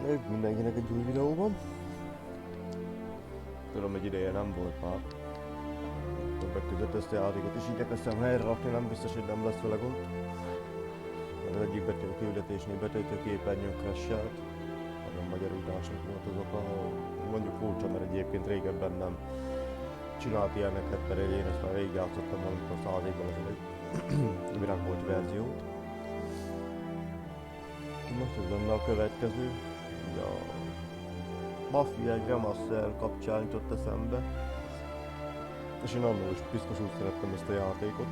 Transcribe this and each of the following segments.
Üdv mindenkinek egy új videóban. Tudom, egy ideje nem volt már. Többek között ezt a játékot is igyekeztem helyre rakni, nem biztos, hogy nem lesz vele gond. Mert az egyik küldetésnél betöltő képernyőn crashelt. Nagyon magyarításnak volt az oka, mondjuk furcsa, mert egyébként régebben nem csinált ilyeneket, mert én ezt már végigjátszottam valamikor 100 évvel ezelőtt. Virág volt verziót. Most ez lenne a következő. Ugye a Mafia egy remaster kapcsán jutott eszembe. És én annól is piszkosul szerettem ezt a játékot.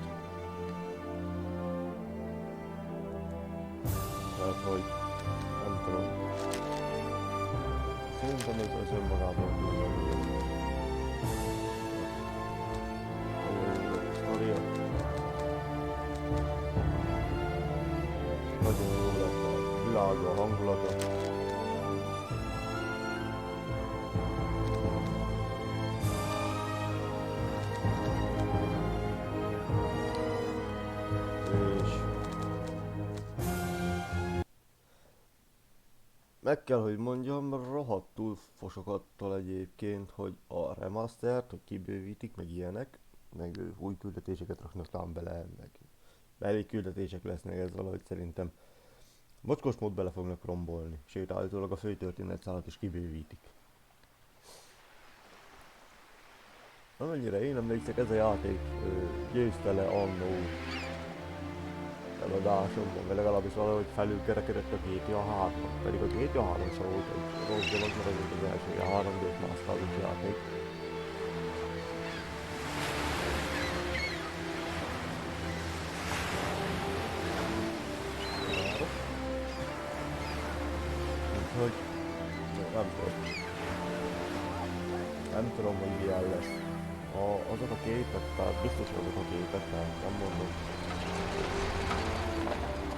Tehát, hogy nem tudom. Szerintem ez önmagában különböző. Nagyon jó lett a világa, a hangulata. És meg kell, hogy mondjam, rohadtul fosok attól egyébként, hogy a remastert, hogy kibővítik, meg ilyenek, meg új küldetéseket raknak talán bele, meg elég küldetések lesznek, ez valahogy szerintem mocskos mód bele fognak rombolni, sőt állítólag a főtörténetszálat is kibővítik. Amennyire én emlékszek, ez a játék győzte le annó eladásokban, vagy legalábbis valahogy felülkerekedett a GTA 3-ban, pedig a GTA 3 sem volt egy rossz dolog, mert ez volt az első ilyen 3D-s nosztalgia játék. Úgyhogy nem tudom, hogy milyen lesz. Azok a képek, tehát biztos azok a képek, tehát nem mondom.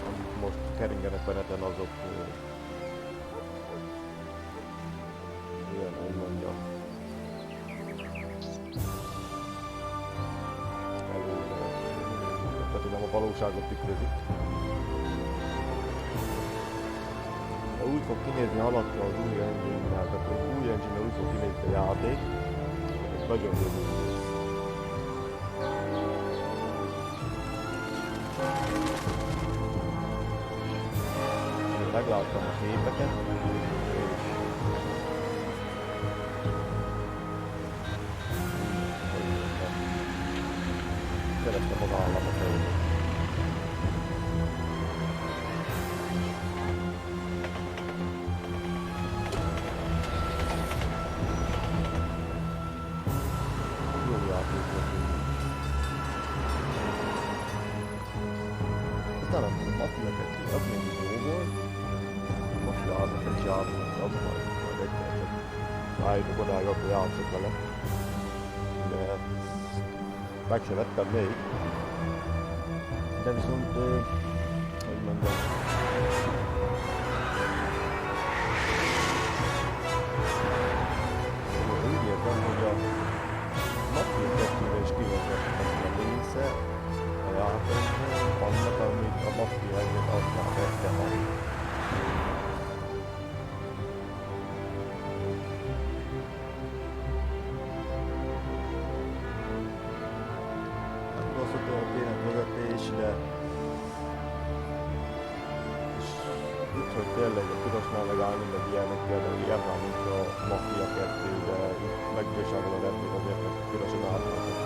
Amik most keringenek a neten, azok ilyen, hogy mondjam. Tehát nem a valóságot tükrözik. Úgy fog kinézni alatta az új engine-nel, tehát az új engine-nel úgy fog kinézni a játék, ez nagyon jó. Megláttam a képeket, és szerettem az államot. Aztán a Mafia 2, az még jó volt. Mafia 3 is játszottam, majd egy percet rájutok odáig, akkor játszok vele. De meg se vettem még. De viszont, hogy mondjam, úgy értem, hogy a Mafia 2-re is kivezettek a része a játékból, annak, amit a Mafia 1-et aztán vette meg. Nem rossz a történetvezetésre, és úgy, hogy tényleg a pirosnál megállni, meg ilyenek például ilyen már nincs a Mafia 2-de, megbírságol a repül azért, hogy pirosan átadnak.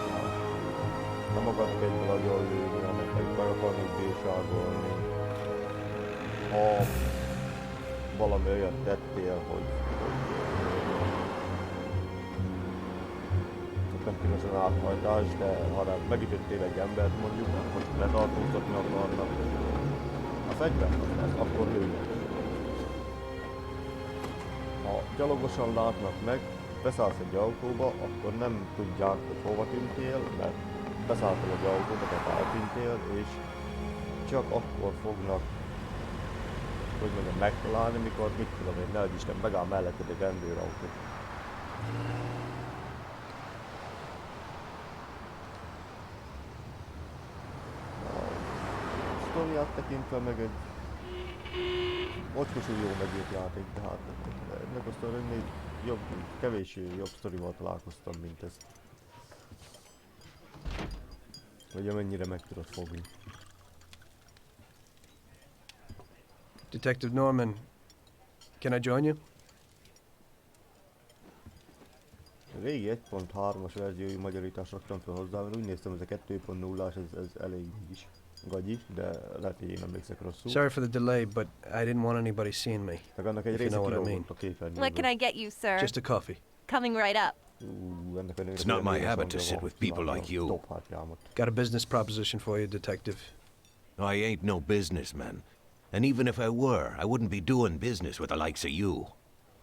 Nem akarnak egyből agyon lőni, hanem meg akarnak bírságolni. Ha valami olyat tettél, hogy nem pirosan áthajtás, de ha megütöttél egy embert mondjuk, akkor letartóztatni akarnak a fegyvert, akkor lőnek. Ha gyalogosan látnak meg, beszállsz egy autóba, akkor nem tudják, hogy hova tűntél, mert beszálltál egy autóba, tehát eltűntél, és csak akkor fognak, hogy mondjam, megtalálni, mikor mit tudom én, nehogy Isten, megáll melletted egy rendőrautó. A sztoriát tekintve meg egy Mocskosul jó megírt játék, de hát ennek aztán még jobb, kevéssé jobb sztorival találkoztam, mint ez. Vagy amennyire meg tudod fogni. Detective Norman, can I join you? A régi 1.3-as verziói magyarítást raktam fel hozzá, mert úgy néztem, ez a 2.0-as, ez elég is gagyi, de lehet, hogy én emlékszek rosszul. Sorry for the delay, but I didn't want anybody seeing me. Meg annak egy If you része know what I kilógott a képernyőből. What can I get you, sir? Just a coffee. Coming right up. Ennek a nőnek It's not my olyan habit to édes sit hangja with van, people like you. dobhátjámat. Got a business proposition for you, Detective. I ain't no businessman. And even if I were, I wouldn't be doing business with the likes of you.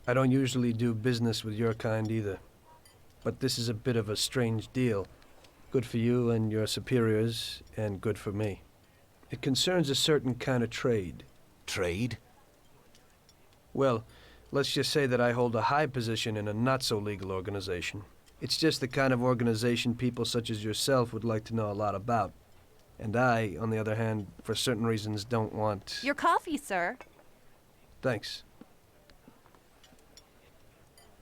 I don't usually do business with your kind either. But this is a bit of a strange deal. Good for you and your superiors, and good for me. It concerns a certain kind of trade. Trade? Well, let's just say that I hold a high position in a not-so-legal organization. It's just the kind of organization people such as yourself would like to know a lot about. And I, on the other hand, for certain reasons don't want... Your coffee, sir. Thanks.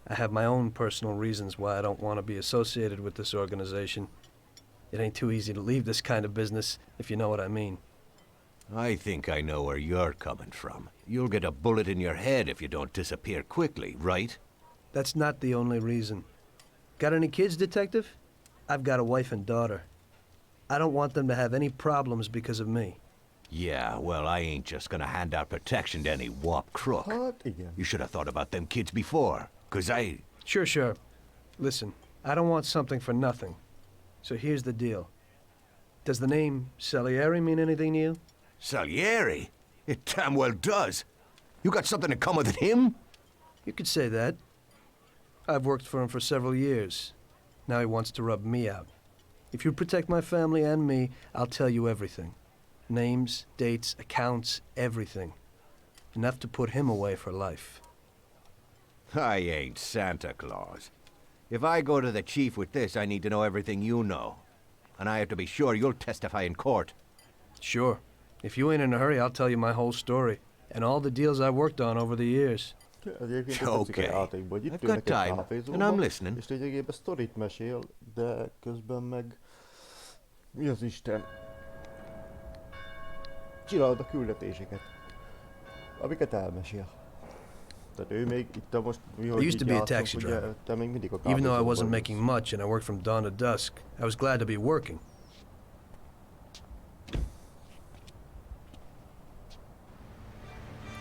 I have my own personal reasons why I don't want to be associated with this organization. It ain't too easy to leave this kind of business, if you know what I mean. I think I know where you're coming from. You'll get a bullet in your head if you don't disappear quickly, right? That's not the only reason. Got any kids, Detective? I've got a wife and daughter. I don't want them to have any problems because of me. Yeah, well, I ain't just gonna hand out protection to any wop crook. Hát igen. You should have thought about them kids before, 'cause I... Sure. Listen, I don't want something for nothing. So here's the deal. Does the name Salieri mean anything to you? Salieri? It damn well does. You got something in common with him? You could say that. I've worked for him for several years. Now he wants to rub me out. If you protect my family and me, I'll tell you everything. Names, dates, accounts, everything. Enough to put him away for life. I ain't Santa Claus. If I go to the chief with this, I need to know everything you know. And I have to be sure you'll testify in court. Sure. If you ain't in a hurry, I'll tell you my whole story. And all the deals I worked on over the years. Egyébként Okay. tetszik a játékban, hogy itt I've got ülnek egy time, kávézóban, and I'm listening. és lényegében sztorit mesél, de közben meg... Mi az Isten? Csinálod a küldetéseket, amiket elmesél. Tehát ő még itt a most... Mi, I used to be a taxi ugye, driver. te még mindig a Even though I kávézóban wasn't ülsz. making much and I worked from dawn to dusk, I was glad to be working.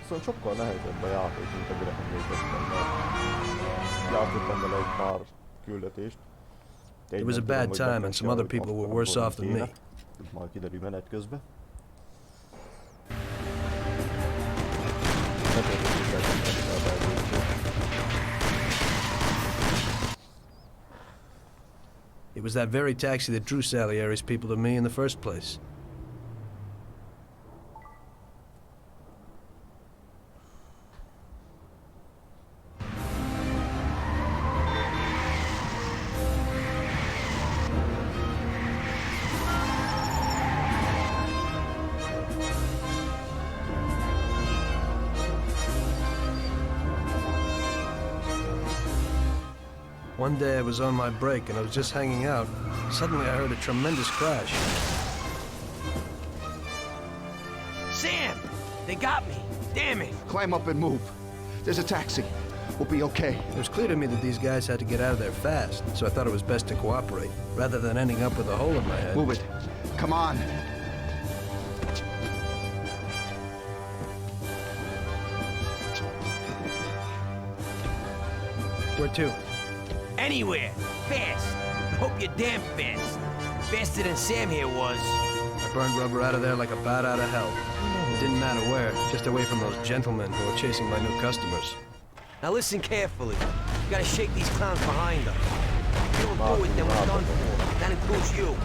Szóval sokkal nehezebb a játék, mint amire emlékeztem, mert játszottam vele egy pár küldetést. It was a bad time and some other people were worse off than me. Majd kiderül menet közben. It was that very taxi that drew Salieri's people to me in the first place. One day I was on my break and I was just hanging out. Suddenly I heard a tremendous crash. Sam! They got me! Damn it! Climb up and move. There's a taxi. We'll be okay. It was clear to me that these guys had to get out of there fast, so I thought it was best to cooperate, rather than ending up with a hole in my head. Move it. Come on. Where to? Anywhere! Fast! Hope you're damn fast. Faster than Sam here was. I burned rubber out of there like a bat out of hell. It didn't matter where, just away from those gentlemen who were chasing my new customers. Now listen carefully. You gotta shake these clowns behind us. If you don't do it, then we're done for. That includes you.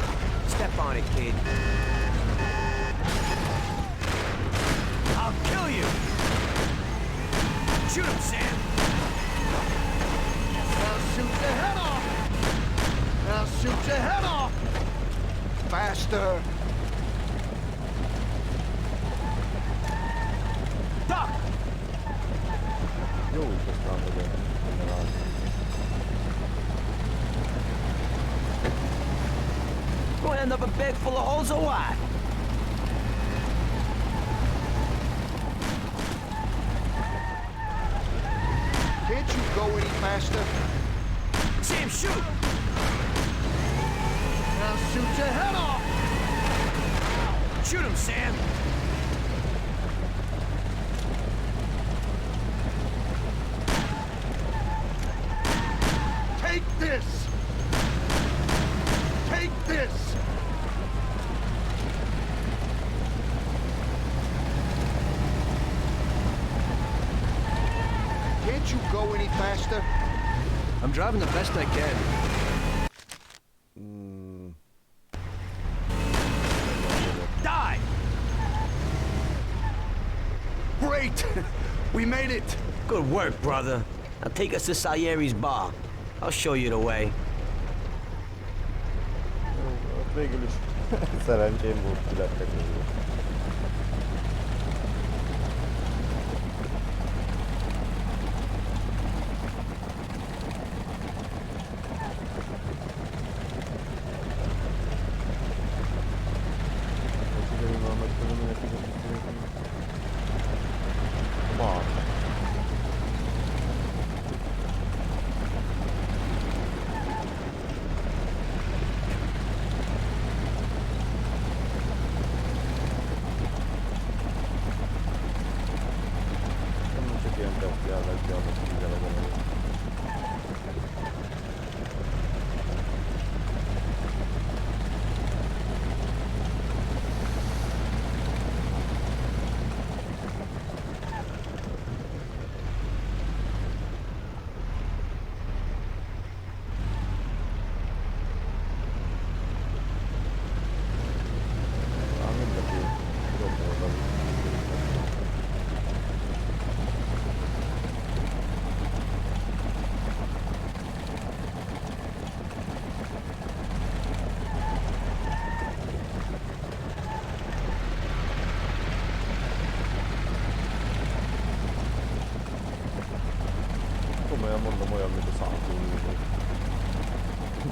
Step on it, kid. I'll kill you! Shoot him, Sam! I'll shoot your head off. I'll shoot your head off. Faster. Duck! Jó is aztán, hogy minden áll. Gonna end up a bag full of holes or what? Can't you go any faster? Sam, shoot! I'll shoot your head off! Shoot him, Sam! Take this! Take this! Can't you go any faster? I'm driving the best I can. Die! Great! We made it! Good work, brother. Now take us to Salieri's bar. I'll show you the way. Ott végül is szerencsém volt, kilettek végül. Komolyan mondom, olyan, mint a számtúlülni.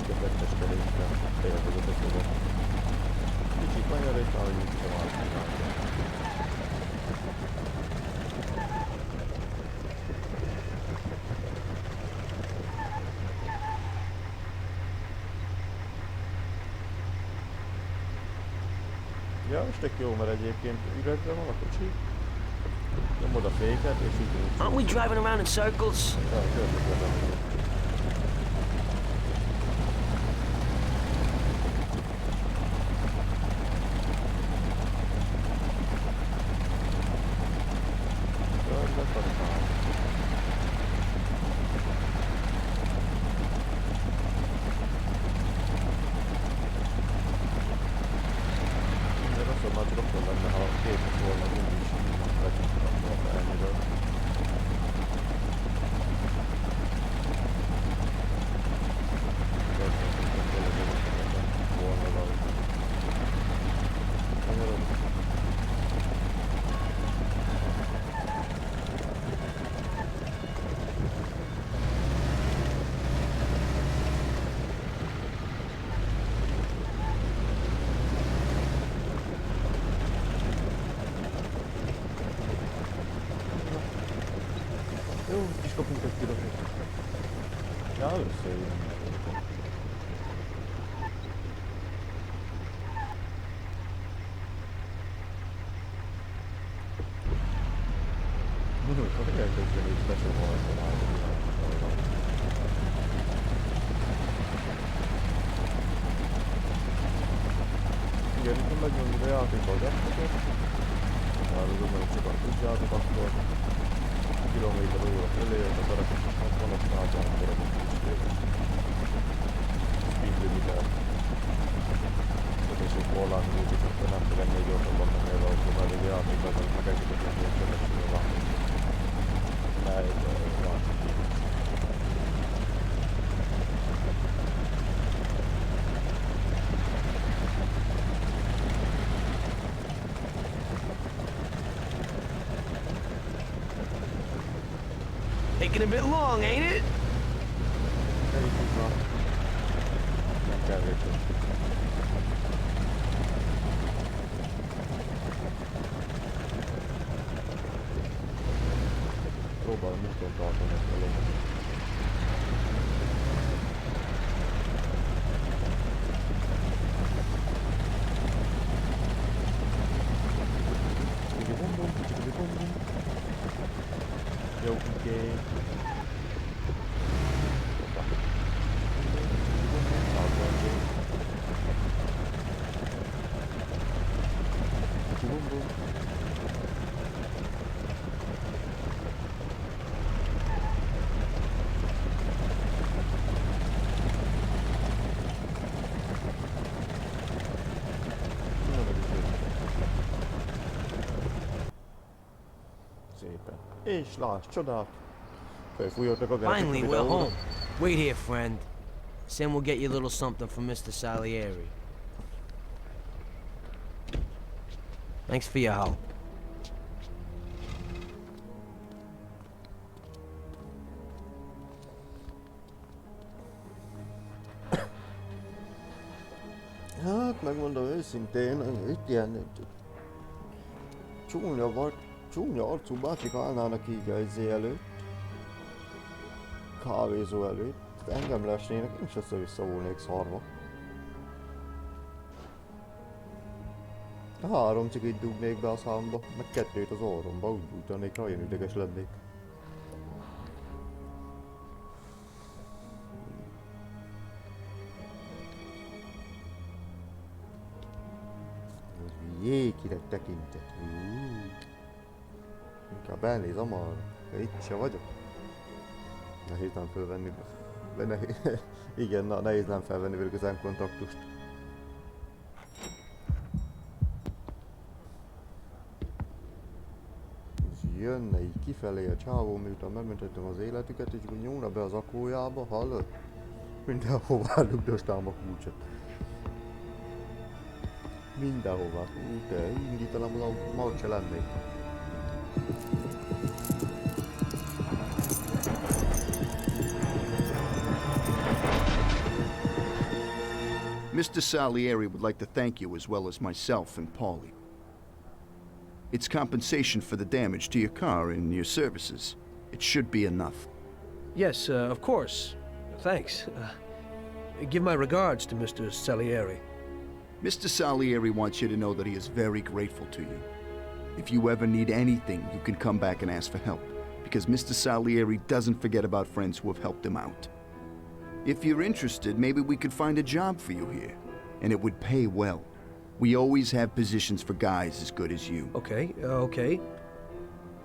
Ketteskedésben élvezet eszedett. Kicsit nagyon és már, hogy úgy sem állt csinálni. Ja, most tök jó, mert egyébként üregre van a kocsi. Nyomod a féket, és így... Aren't we driving around in circles? Ja, körülbelül. Jó, is kapunk egy kilót. Ja, összejön. Hogy elkezdjen így becsomolni a igen, itt megmondjuk a játékkal geszteket. Elvizom, hogy sokan tudjátok akkor. Kilométer óra fölé, a kerekes 60-as általán kerekes is végül. Speed limiter. És egy korlátozók is, akkor nem fog ennél gyorsabban menni az autó, mert egy játékban meg egyiket lenni, hogy sebességre van. Ne, ez van. taking a bit long, ain't it? Elég így van. Nem kell végül. Próbálom úton tartani ezt a lényet. Jó, oké. Szépen. És láss csodát! Felfújoltak a Finally, we're home. Wait here, friend. Sam will get you a little something from Mr. Salieri. Thanks for your help. Hát, megmondom őszintén, itt ilyen csúnya arcú bácsik állnának így a izé előtt, kávézó előtt, engem lesnének, én is össze-vissza volnék szarva. 3 cikit dugnék be a számba, meg 2 az orromba, úgy gyújtanék rá, én ideges lennék. Jékinek tekintett. Inkább elnézem arra. Itt se vagyok. Nehéz nem felvenni. Igen, nehéz nem felvenni velük az kontaktust. És jönne így kifelé a csávó, miután megmentettem az életüket, és úgy nyúlna be az akójába, hallod? Mindenhová rugdostám a kulcsot. Mindenhová. De indítanám az autót, ma ott se lennék. Mr. Salieri would like to thank you as well as myself and Paulie. It's compensation for the damage to your car and your services. It should be enough. Yes, of course. Thanks. Give my regards to Mr. Salieri. Mr. Salieri wants you to know that he is very grateful to you. If you ever need anything, you can come back and ask for help, because Mr. Salieri doesn't forget about friends who have helped him out. If you're interested, maybe we could find a job for you here, and it would pay well. We always have positions for guys as good as you. Okay, okay.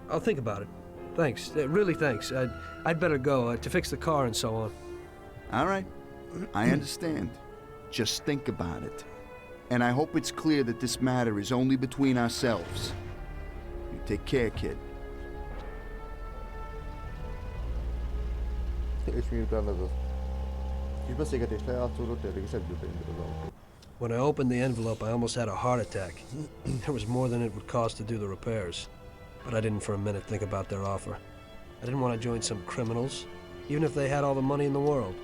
I'll think about it. Thanks, really thanks. I'd better go to fix the car and so on. All right, I understand. Just think about it. And I hope it's clear that this matter is only between ourselves. You take care, kid. És miután ez a kis beszélgetés lejátszódott, tényleg is egyből beindult az autó. When I opened the envelope, I almost had a heart attack. There was more than it would cost to do the repairs. But I didn't for a minute think about their offer. I didn't want to join some criminals, even if they had all the money in the world.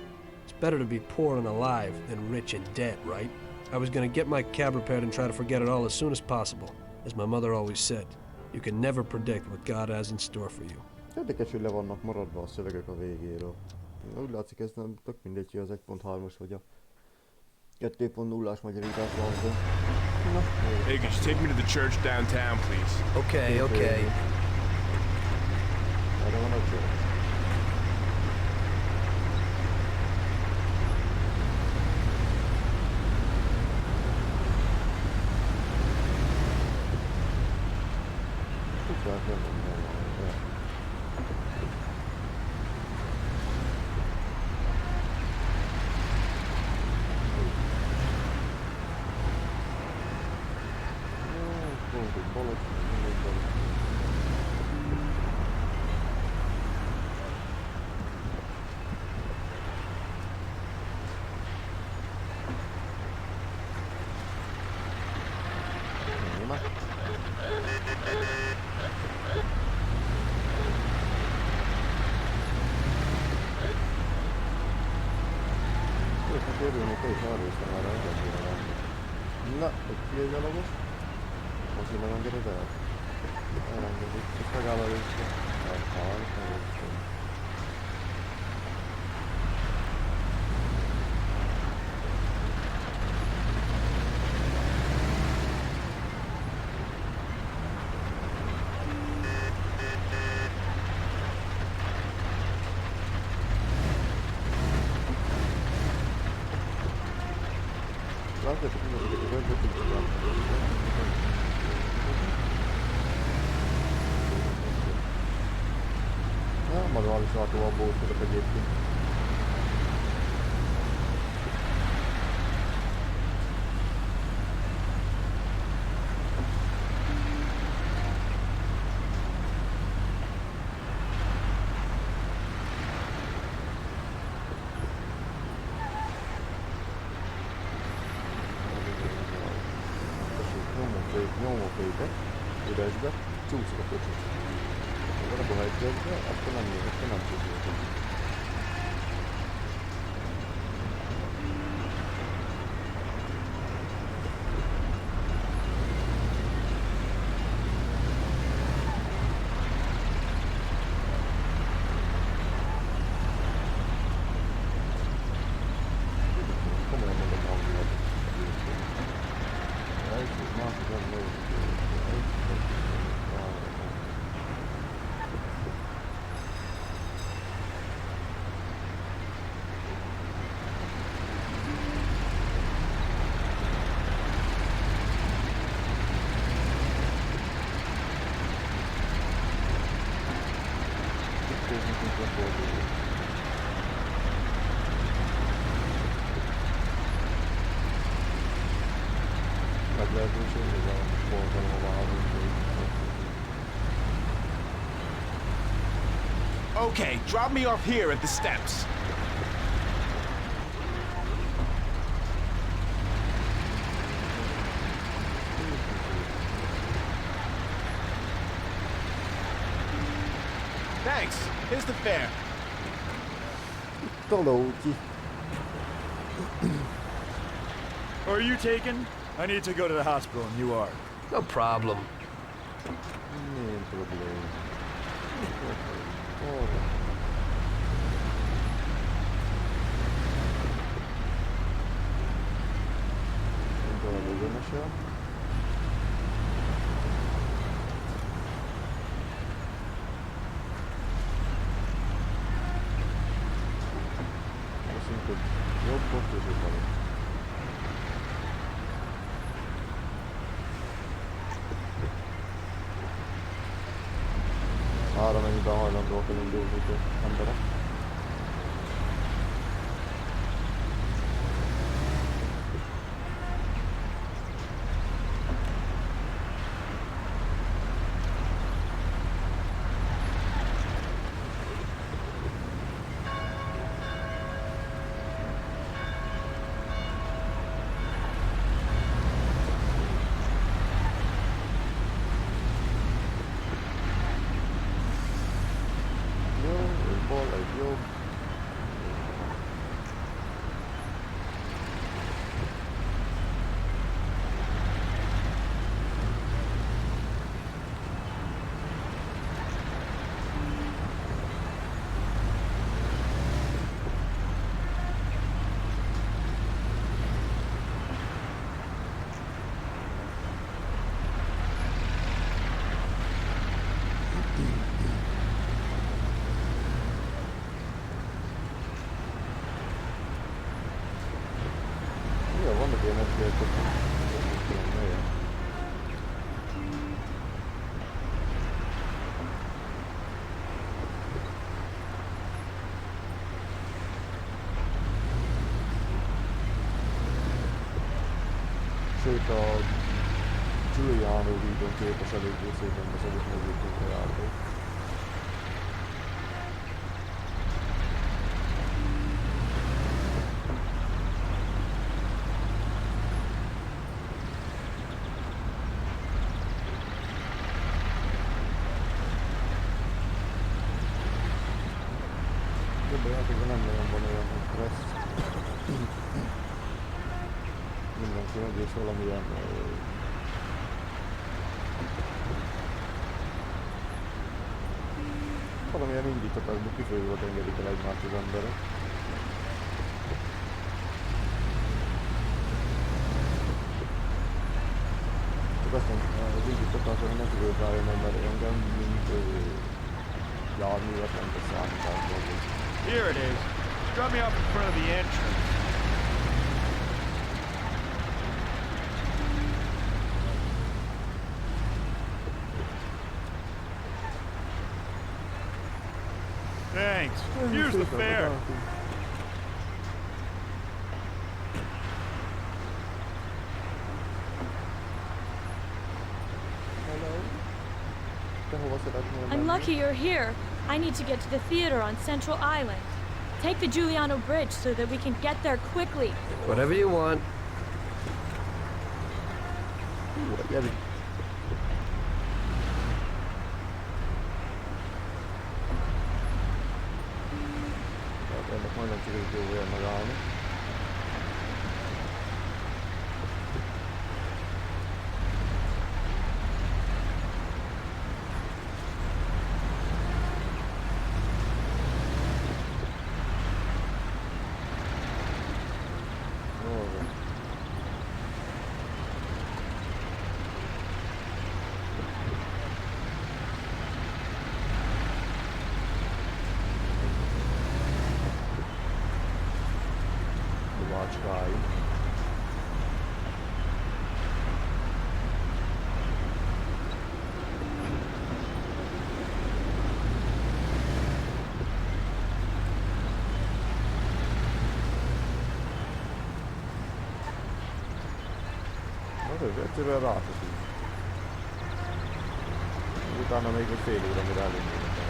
It's better to be poor and alive than rich and dead, right? I was going to get my cab repaired and try to forget it all as soon as possible. As my mother always said, you can never predict what God has in store for you. Érdekes, hogy le vannak maradva a szövegek a végéről. Úgy látszik, ez nem tök mindegy, hogy az 1.3-as vagy a 2.0-as magyarítás van. Na, Hey, could you take me to the church downtown, please? Okay, okay. erre van a cső. Tudják, nem minden van. sérülni, te is arra is van arra engedjére lenni. Na, egy kiegyalagos. Most innen engeded el? Elengedik, csak megáll a részre. Elhal, először. Látjátok, hogy a rendben manuális autóval bózkodok egyébként. Nyomóféket, üresbe, csúszik a kocsit. Ha van a helyzetbe, akkor nem csúszik a kocsit. Komolyan mondom hangulat. Okay, drop me off here at the steps. Thanks. Here's the fare. Tolóki. Are you taken? I need to go to the hospital and you are. No problem. Nincs probléma. Nincs a bőgőmese. Azt hogy jobbot és jobbot. Arra mennyiben hajlandóak elindulni az emberek. Vannak ilyen esélyetek, hogy melyen. Sőt, a Giuliano hídon képes eléggé szépen beszedni egyébként a járó. Több a játékban nem nagyon van olyan quest. Mindenki megy és valamilyen... valamilyen indítatásban kifolyólag engedik el egymást az emberek. Csak azt mondom, az indítatásban nem tudod rájönni, mert engem mint járművet nem tesz számításban. Here it is. Drop me off in front of the entrance. Thanks. Here's the fare. I'm lucky you're here. I need to get to the theater on Central Island. Take the Giuliano Bridge so that we can get there quickly. Whatever you want. Ennek majdnem sikerült jó olyan megállni. Egyszerűen ráfogunk. Utána még egy fél óra, mire elindulunk el.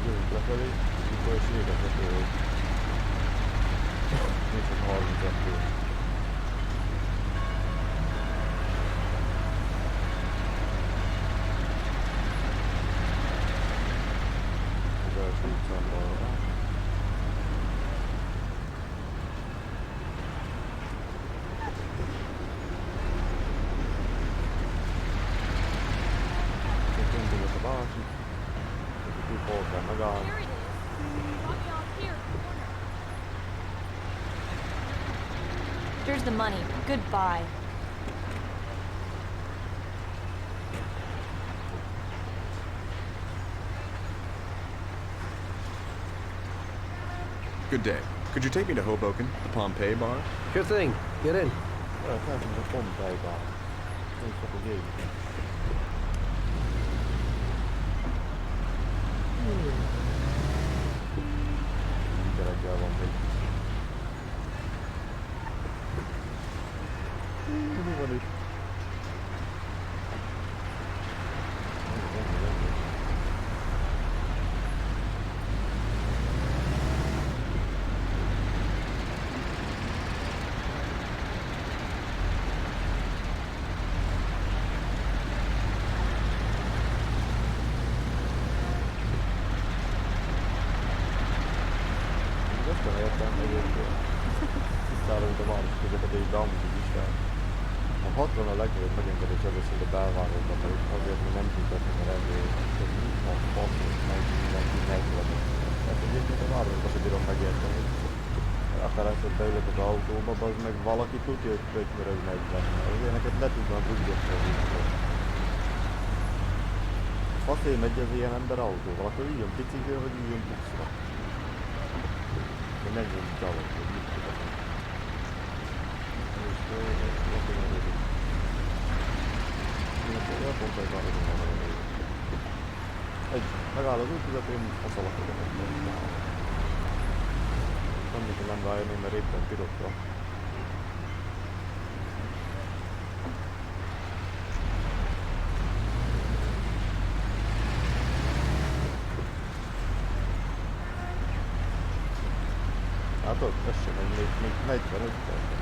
Jó, lefelé, mikor is égethető, hogy nincs egy 32. Az első utcán balra. Csak indulok a másik. Here's the money. Goodbye. Good day. Could you take me to Hoboken, the Pompeii bar? Sure thing. Get in. Feltűnt a Pompeii bar. Nem csak a gép. Gyerekkel van még. Mi van itt? Aztán értem, értem egyébként. Tisztálunk a város közepedéig, de amúgy is fel. A 60 a legnagyobb megengedett sebesség a belvárosban, mert azért mi nem tüntetnek a rendőrök, hogy mi a faszunk meg mindenki megjelent. Mert egyébként a városban se bírom megérteni. Akár ezt, hogy beülök az autóba, az meg valaki tudja, hogy pötymörög 40. Azért neked le tudnám rúgdosni az úton. Azért megy az ilyen ember autóval, akkor üljön bicikliről, vagy üljön buszra. De menjünk gyalog, hogy mit tudok. Egy, megáll az út közepén, a szalakodok egy. Annyit nem rájönni, mert éppen pirokra. Látod? Ez sem megy, még 45 perc.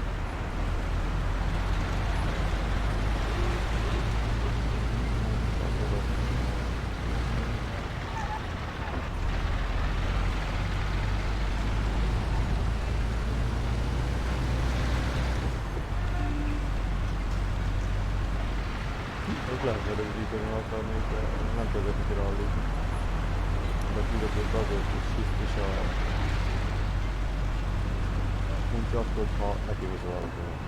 Lehet rövidíteni akarnék, de nem kezdett ki rallítni. De tudod, hogy azért is shift is a... Mint csak, hogyha neki hozol autóval.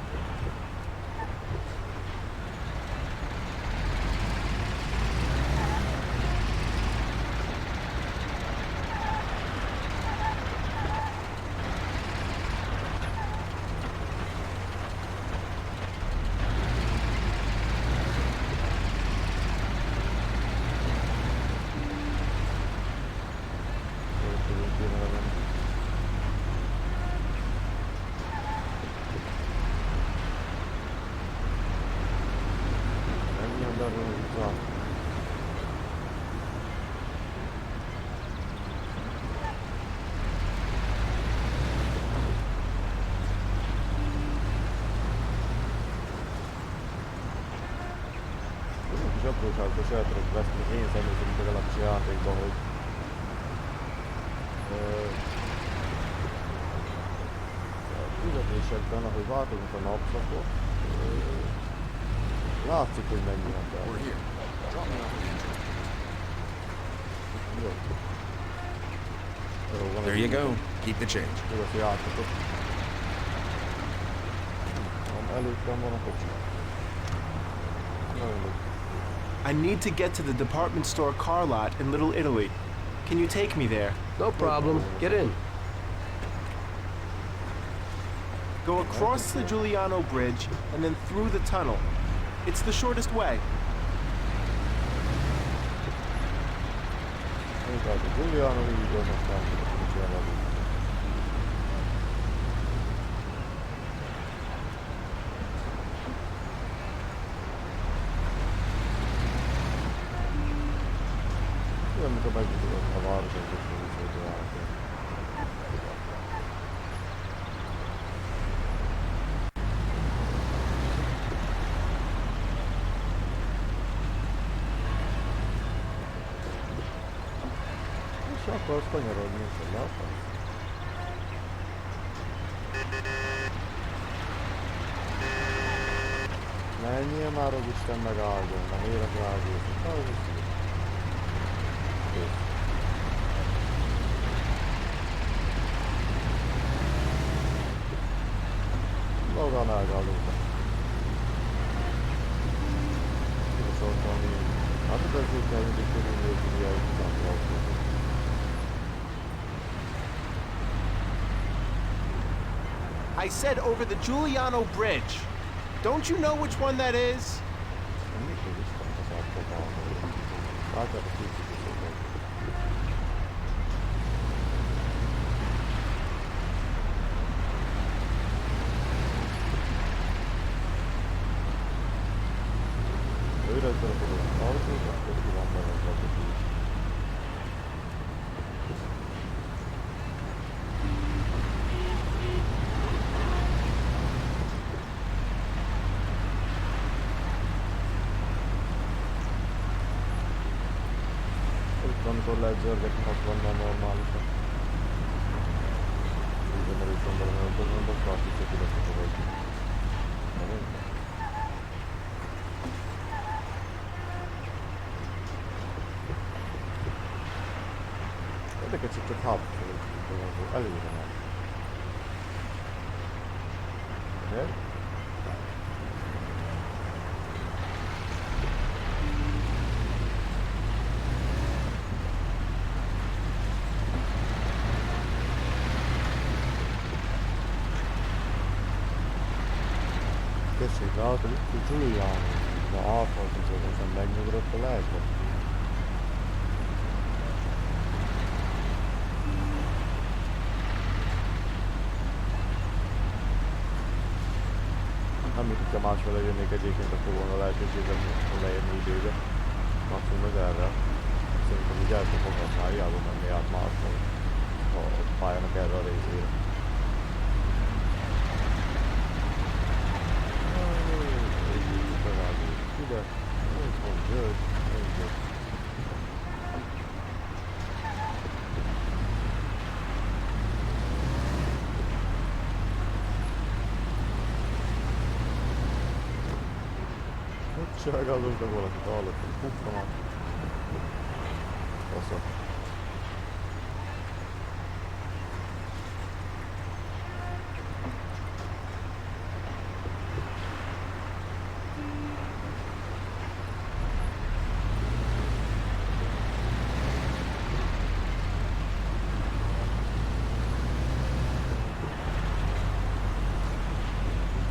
Apróságos el tudok veszni, én személy szerint legalábbis a játékban, hogy a fizetésekben, ahogy változunk a napszakot, látszik, hogy mennyi ember. Jó. There you go. Keep the change. Igazi játékot. Előttem van a kocsi. Nagyon jó. I need to get to the department store car lot in Little Italy. Can you take me there? No problem. Get in. Go across the Giuliano Bridge and then through the tunnel. It's the shortest way. Giuliano így az aztán kicsi. Amikor megnyitod a városon, hogy állítani. És akarsz kanyarodni, hogy le akarsz? Menjél már, hogy Isten megáldjon, nem érek rá az őt. Logan elgálódtak. Kiszoltam én. Hát az ezért kell mindig körülnézni, hogy utánra autózunk. I said over the Giuliano Bridge. Don't you know which one that is? Mikor is van az átpróbálni? Látjátok, hogy kiszoltam. Őre szeretod az autót, akkor ki van bevezetett is. Amikor lehet zörgetni 60-nal normálisan. Úgy van, azt hiszem, hogy ezt akarodni. Érdekes, hogy csak hátrafelé tudjuk, előre nem. De? Tessék, látod, itt a Giuliano, de átfaltozódósan megnyugodott a lelket. Nem mint hogyha másfele jönnék egyébként, akkor volna lehetőségem leérni időbe. Maximum az erre. Szerintem úgy el sem foghatnál, hiába menni át máshol, ha a pályának erre a részére. Ide, ez van zöld, ez. Sajgálom, de valakit hallottam puffanak. Fasza.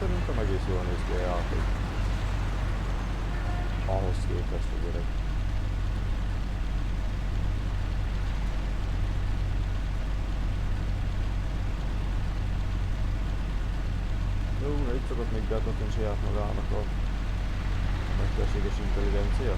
Szerintem egész jól néz ki a játék. Ahhoz képest a gyerek. Jó, itt szokott még beadni saját magának a mesterséges intelligencia.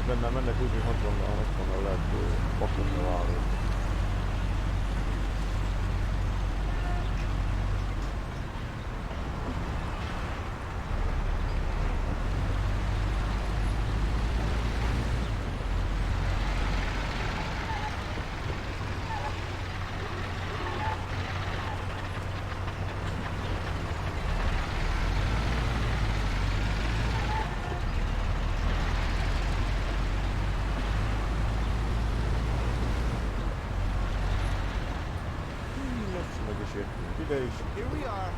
Bennem mennek úgy, hogy 60-nal lehet pakotni válni. Here we are.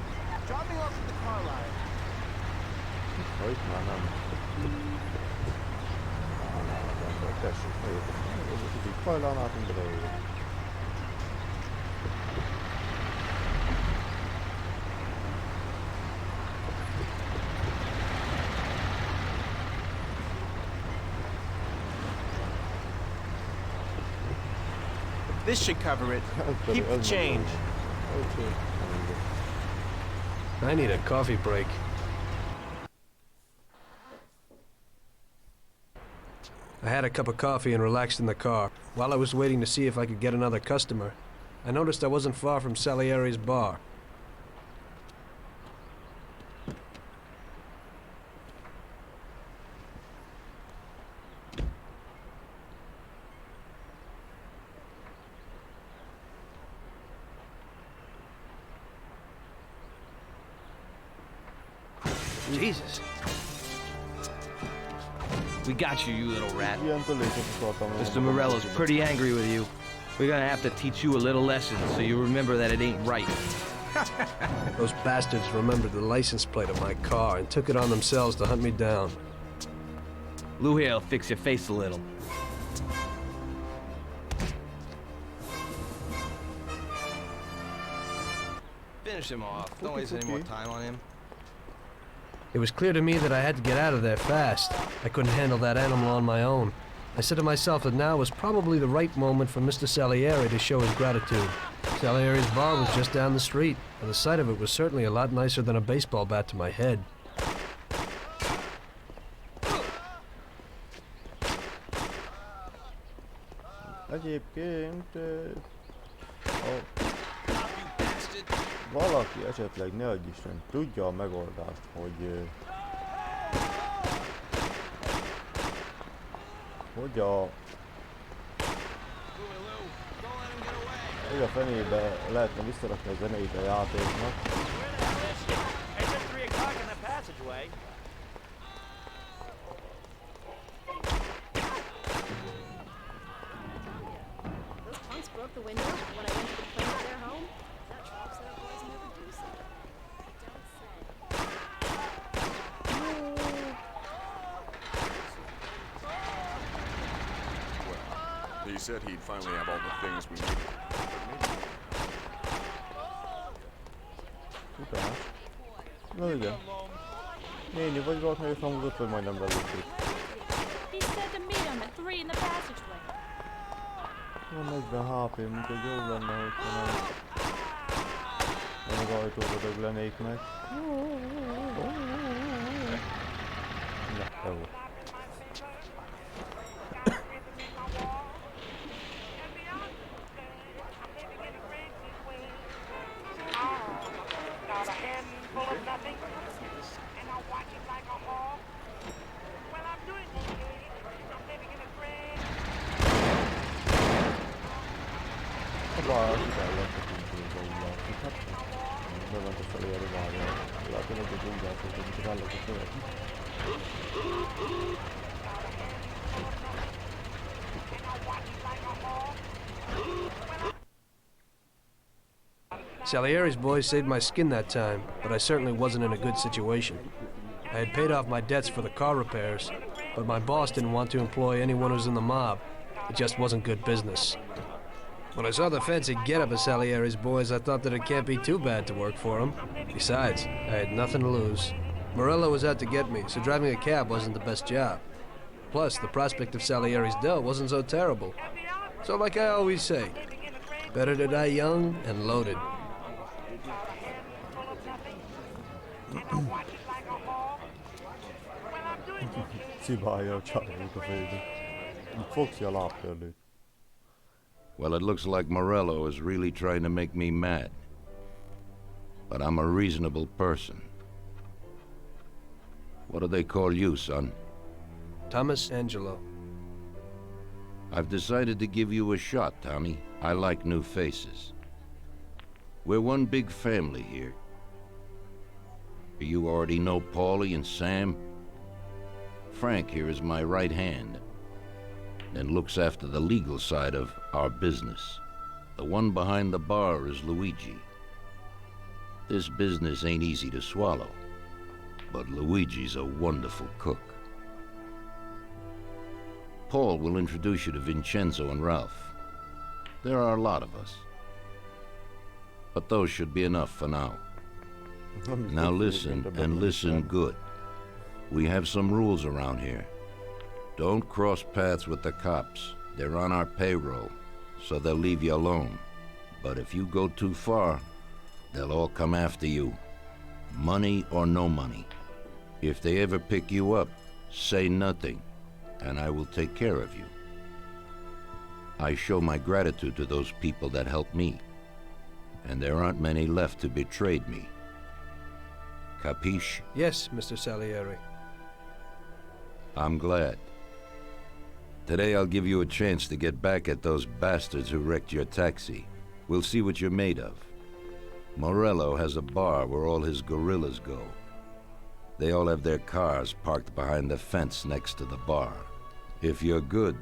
Drop me off at the car line. Hogy már nem. Tessék, eljöttem. Ez a kicsit hajlán átunk beleérjük. This should cover it. Keep the change. I need a coffee break. I had a cup of coffee and relaxed in the car. While I was waiting to see if I could get another customer, I noticed I wasn't far from Salieri's bar. Jesus. We got you, you little rat. Mr. Morello's pretty angry with you. We're gonna have to teach you a little lesson so you remember that it ain't right. Those bastards remembered the license plate of my car and took it on themselves to hunt me down. Lou here'll fix your face a little. Finish him off. Don't waste any more time on him. It was clear to me that I had to get out of there fast. I couldn't handle that animal on my own. I said to myself that now was probably the right moment for Mr. Salieri to show his gratitude. Salieri's bar was just down the street, and the sight of it was certainly a lot nicer than a baseball bat to my head. Egyébként, valaki esetleg, ne adj Isten, tudja a megoldást, hogy a fenébe lehetne visszarakni a zenét a játéknak. Broke the window when I went to the plane at their home. That box there boys never do so. He said he'd finally have all the things we needed. Utás. Na igen. Néni, vagy valaki nagyon hangzott, hogy majdnem belőttük. He said to meet him at 3 in the passageway. Van 40 HP-m, úgyhogy jó lenne, hogyha nem az ajtóba döglenék meg. Na, jó. Salieri's boys saved my skin that time, but I certainly wasn't in a good situation. I had paid off my debts for the car repairs, but my boss didn't want to employ anyone who's in the mob. It just wasn't good business. When I saw the fancy getup of Salieri's boys, I thought that it can't be too bad to work for them. Besides, I had nothing to lose. Morello was out to get me, so driving a cab wasn't the best job. Plus, the prospect of Salieri's dough wasn't so terrible. So like I always say, better to die young and loaded. Szibálja a csajút a fejbe. Fogja a lábtörlőt. Well, it looks like Morello is really trying to make me mad. But I'm a reasonable person. What do they call you, son? Thomas Angelo. I've decided to give you a shot, Tommy. I like new faces. We're one big family here. You already know Paulie and Sam. Frank here is my right hand and looks after the legal side of our business. The one behind the bar is Luigi. This business ain't easy to swallow, but Luigi's a wonderful cook. Paul will introduce you to Vincenzo and Ralph. There are a lot of us, but those should be enough for now. Now listen, and listen good. We have some rules around here. Don't cross paths with the cops. They're on our payroll, so they'll leave you alone. But if you go too far, they'll all come after you. Money or no money. If they ever pick you up, say nothing, and I will take care of you. I show my gratitude to those people that helped me, and there aren't many left who betrayed me. Capiche? Yes, Mr. Salieri. I'm glad. Today I'll give you a chance to get back at those bastards who wrecked your taxi. We'll see what you're made of. Morello has a bar where all his gorillas go. They all have their cars parked behind the fence next to the bar. If you're good,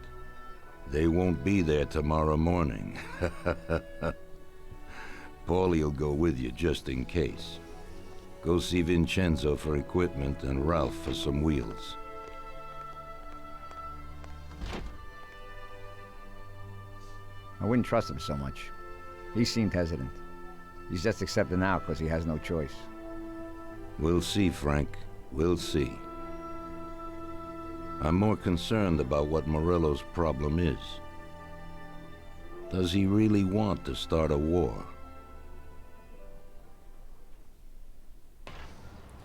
they won't be there tomorrow morning. Paulie'll go with you just in case. Go see Vincenzo for equipment and Ralph for some wheels. I wouldn't trust him so much. He seemed hesitant. He's just accepted now because he has no choice. We'll see, Frank. We'll see. I'm more concerned about what Morello's problem is. Does he really want to start a war?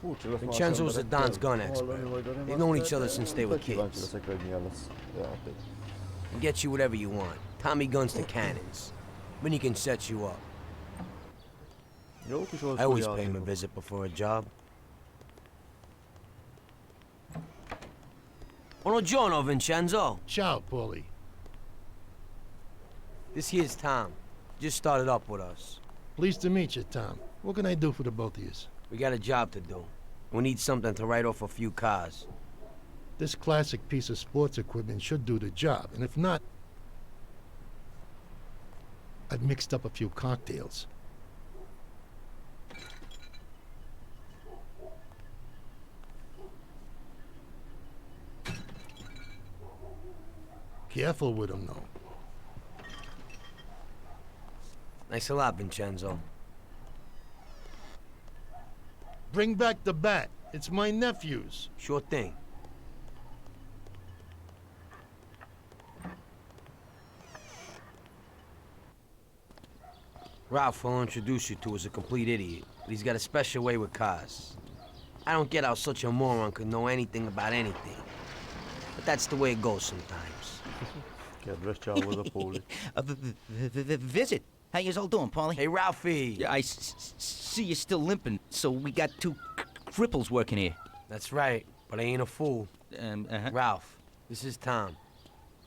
Vincenzo's the Don's gun expert. They've known each other since they were kids. And get you whatever you want. Tommy guns to cannons. When he can set you up. I always pay him a visit before a job. Buongiorno, Vincenzo. Ciao, Paulie. This here's Tom. Just started up with us. Pleased to meet you, Tom. What can I do for the both of you? We got a job to do. We need something to write off a few cars. This classic piece of sports equipment should do the job, and if not, I've mixed up a few cocktails. Careful with them, though. Thanks a lot, Vincenzo. Bring back the bat. It's my nephew's. Sure thing. Ralph will introduce you to is a complete idiot, but he's got a special way with cars. I don't get how such a moron could know anything about anything. But that's the way it goes sometimes. Visit. How you all doing, Paulie? Hey, Ralphie. Yeah, I see you're still limping, so we got two cripples working here. That's right, but I ain't a fool. Ralph, this is Tom.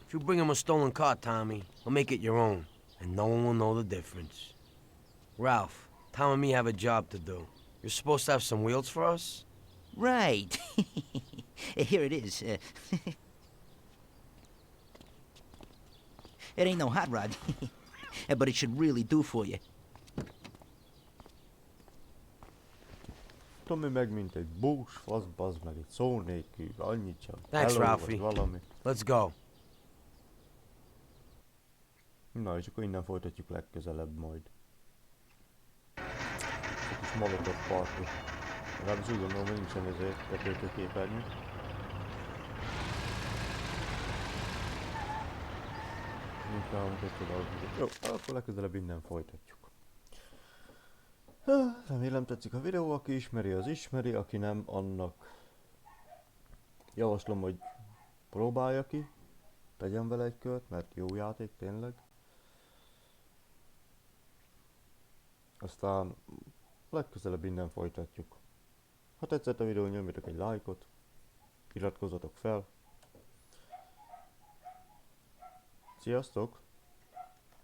If you bring him a stolen car, Tommy, he'll make it your own, and no one will know the difference. Ralph, Tom and me have a job to do. You're supposed to have some wheels for us? Right. Here it is. It ain't no hot rod, but it should really do for you. Tommy meg mint egy bús, fasz bazd meg, egy szó nélkül, annyit csak. Thanks, Hello, Ralphie. valami. Let's go. Na, és akkor innen folytatjuk legközelebb majd. Egy kis molotov party. Legalábbis úgy gondolom, hogy nincsen ezért tetőképernyő. Jó, akkor legközelebb innen folytatjuk. Remélem tetszik a videó, aki ismeri, az ismeri, aki nem, annak javaslom, hogy próbálja ki, tegyen vele egy kört, mert jó játék tényleg. Aztán legközelebb innen folytatjuk. Ha tetszett a videó, nyomjatok egy lájkot, iratkozzatok fel. Sziasztok!